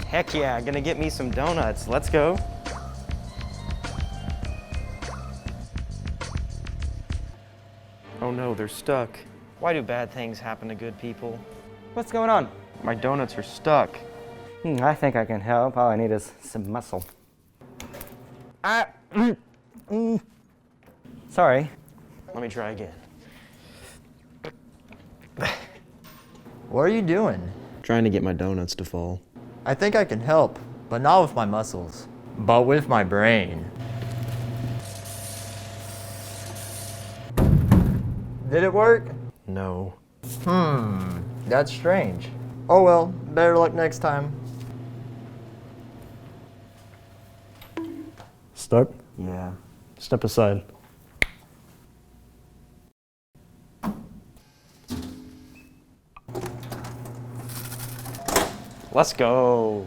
Heck yeah, gonna get me some donuts. Let's go. Oh no, they're stuck. Why do bad things happen to good people? What's going on? My donuts are stuck. I think I can help. All I need is some muscle. Sorry. Let me try again. What are you doing? Trying to get my donuts to fall. I think I can help, but not with my muscles, but with my brain. Did it work? No. That's strange. Oh well, better luck next time. Stuck? Yeah. Step aside. Let's go.